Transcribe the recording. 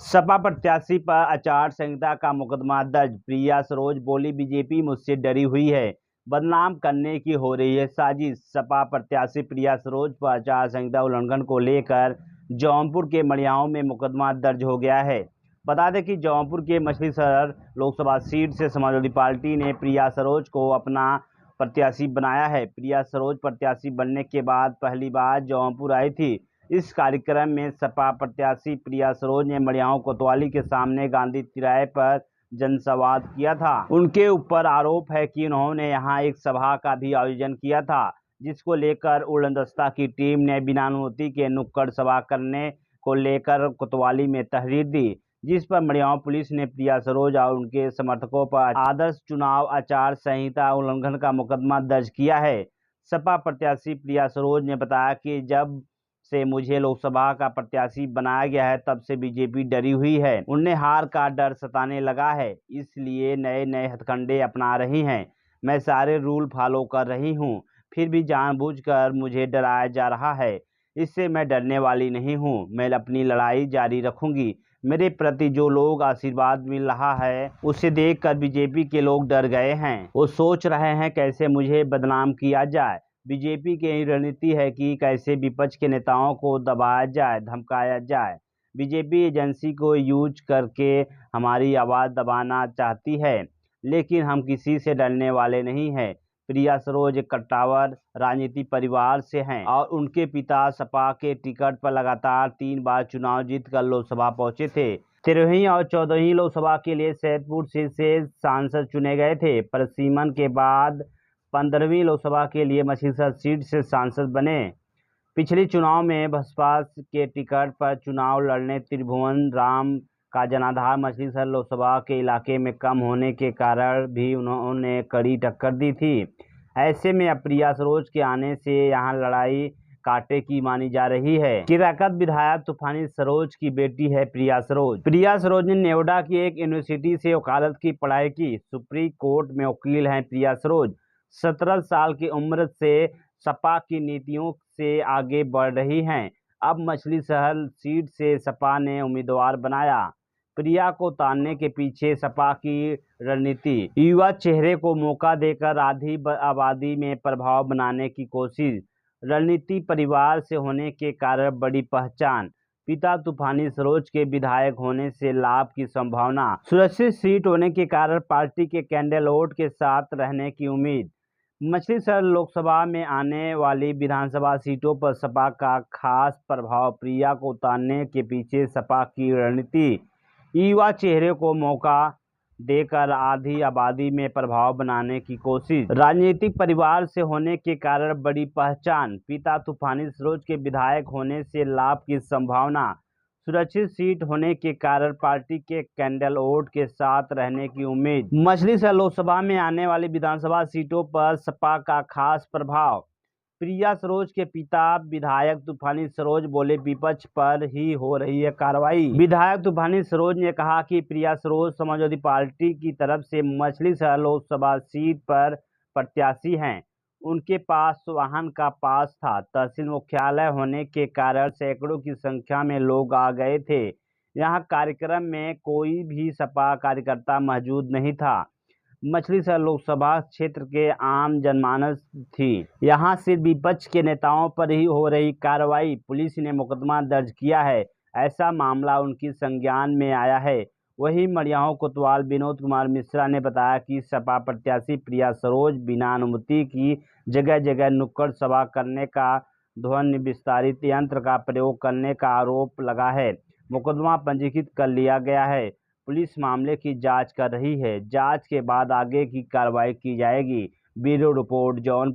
सपा प्रत्याशी पर आचार संहिता का मुकदमा दर्ज। प्रिया सरोज बोली, बीजेपी मुझसे डरी हुई है, बदनाम करने की हो रही है साजिश। सपा प्रत्याशी प्रिया सरोज पर आचार संहिता उल्लंघन को लेकर जौनपुर के मड़ियाओं में मुकदमा दर्ज हो गया है। बता दें कि जौनपुर के मछलीशहर लोकसभा सीट से समाजवादी पार्टी ने प्रिया सरोज को अपना प्रत्याशी बनाया है। प्रिया सरोज प्रत्याशी बनने के बाद पहली बार जौनपुर आई थी। इस कार्यक्रम में सपा प्रत्याशी प्रिया सरोज ने मड़ियाओं कोतवाली के सामने गांधी तिराहे पर जनसंवाद किया था। उनके ऊपर आरोप है कि उन्होंने यहां एक सभा का भी आयोजन किया था, जिसको लेकर उड़नदस्ता की टीम ने बिना अनुमति के नुक्कड़ सभा करने को लेकर कोतवाली में तहरीर दी, जिस पर मड़ियाओं पुलिस ने प्रिया सरोज और उनके समर्थकों पर आदर्श चुनाव आचार संहिता उल्लंघन का मुकदमा दर्ज किया है। सपा प्रत्याशी प्रिया सरोज ने बताया कि जब से मुझे लोकसभा का प्रत्याशी बनाया गया है, तब से बीजेपी डरी हुई है। उन्हें हार का डर सताने लगा है, इसलिए नए नए हथकंडे अपना रही हैं। मैं सारे रूल फॉलो कर रही हूं, फिर भी जानबूझकर मुझे डराया जा रहा है। इससे मैं डरने वाली नहीं हूं, मैं अपनी लड़ाई जारी रखूंगी। मेरे प्रति जो लोग आशीर्वाद मिल रहा है, उसे देखकर बीजेपी के लोग डर गए हैं। वो सोच रहे हैं कैसे मुझे बदनाम किया जाए। बीजेपी की रणनीति है कि कैसे विपक्ष के नेताओं को दबाया जाए, धमकाया जाए। बीजेपी एजेंसी को यूज करके हमारी आवाज़ दबाना चाहती है, लेकिन हम किसी से डरने वाले नहीं हैं। प्रिया सरोज एक कट्टावर राजनीतिक परिवार से हैं और उनके पिता सपा के टिकट पर लगातार 3 बार चुनाव जीतकर लोकसभा पहुंचे थे। 13वीं और 14वीं लोकसभा के लिए सैदपुर सीट से सांसद चुने गए थे। प्रसीमन के बाद 15वीं लोकसभा के लिए मछलीशहर सीट से सांसद बने। पिछले चुनाव में बसपा के टिकट पर चुनाव लड़ने त्रिभुवन राम का जनाधार मछलीशहर लोकसभा के इलाके में कम होने के कारण भी उन्होंने कड़ी टक्कर दी थी। ऐसे में अब प्रिया सरोज के आने से यहां लड़ाई कांटे की मानी जा रही है। किराकत विधायक तूफानी सरोज की बेटी है प्रिया सरोज। प्रिया सरोज ने नेवाडा की एक यूनिवर्सिटी से वकालत की पढ़ाई की। सुप्रीम कोर्ट में वकील हैं प्रिया सरोज। 17 साल की उम्र से सपा की नीतियों से आगे बढ़ रही हैं। अब मछलीशहर सीट से सपा ने उम्मीदवार बनाया। प्रिया को तानने के पीछे सपा की रणनीति, युवा चेहरे को मौका देकर आधी आबादी में प्रभाव बनाने की कोशिश। रणनीति परिवार से होने के कारण बड़ी पहचान। पिता तूफानी सरोज के विधायक होने से लाभ की संभावना। सुरक्षित सीट होने के कारण पार्टी के कैंडिडेट के साथ रहने की उम्मीद। मछलीशहर लोकसभा में आने वाली विधानसभा सीटों पर सपा का खास प्रभाव। प्रिया को उतारने के पीछे सपा की रणनीति, युवा चेहरे को मौका देकर आधी आबादी में प्रभाव बनाने की कोशिश। राजनीतिक परिवार से होने के कारण बड़ी पहचान। पिता तूफानी सरोज के विधायक होने से लाभ की संभावना। सुरक्षित सीट होने के कारण पार्टी के कैंडिडेट के साथ रहने की उम्मीद। मछलीशहर लोकसभा में आने वाली विधानसभा सीटों पर सपा का खास प्रभाव। प्रिया सरोज के पिता विधायक तूफानी सरोज बोले, विपक्ष पर ही हो रही है कार्रवाई। विधायक तूफानी सरोज ने कहा कि प्रिया सरोज समाजवादी पार्टी की तरफ से मछलीशहर लोकसभा सीट पर प्रत्याशी हैं। उनके पास वाहन का पास था। तहसील मुख्यालय होने के कारण सैकड़ों की संख्या में लोग आ गए थे। यहां कार्यक्रम में कोई भी सपा कार्यकर्ता मौजूद नहीं था। मछलीशहर लोकसभा क्षेत्र के आम जनमानस थी। यहां सिर्फ विपक्ष के नेताओं पर ही हो रही कार्रवाई। पुलिस ने मुकदमा दर्ज किया है, ऐसा मामला उनकी संज्ञान में आया है। वहीं मड़ियाओं कोतवाल विनोद कुमार मिश्रा ने बताया कि सपा प्रत्याशी प्रिया सरोज बिना अनुमति की जगह जगह नुक्कड़ सभा करने का, ध्वनि विस्तारित यंत्र का प्रयोग करने का आरोप लगा है। मुकदमा पंजीकृत कर लिया गया है। पुलिस मामले की जांच कर रही है। जांच के बाद आगे की कार्रवाई की जाएगी। Bureau report, Jaunpur.